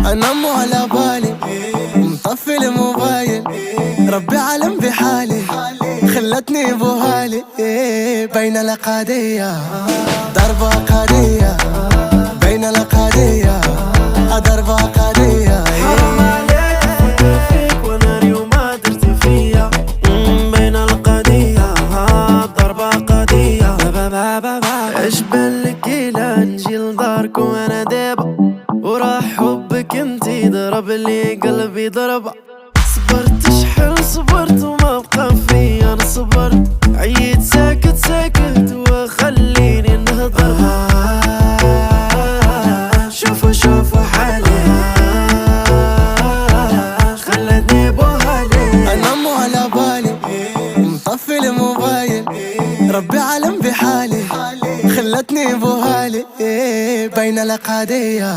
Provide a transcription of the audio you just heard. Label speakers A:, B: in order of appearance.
A: انا مو على بالي مطفي الموبايل، ربي عالم بحالي خلتني بوهالي. بين الأقادية ضربة قادية، بين الأقادية ضربة قادية.
B: حرام عليك افكر فيك وانا اليوم ما درت فيا. بين القضية ضربة قضية. ايش بالك الى نجي لدارك وانا دابا وراح حبك انتي ضرب لي قلبي ضربة. صبرت شحال صبرت وما بقى فيا انا صبرت، عييت ساكت ساكت وخليني نهضر. شوفوا حالي خلتني بوهالي.
A: انا مو على بالي مطفي الموبايل، ربي عالم بحالي خلتني بوهالي. بين الأقادية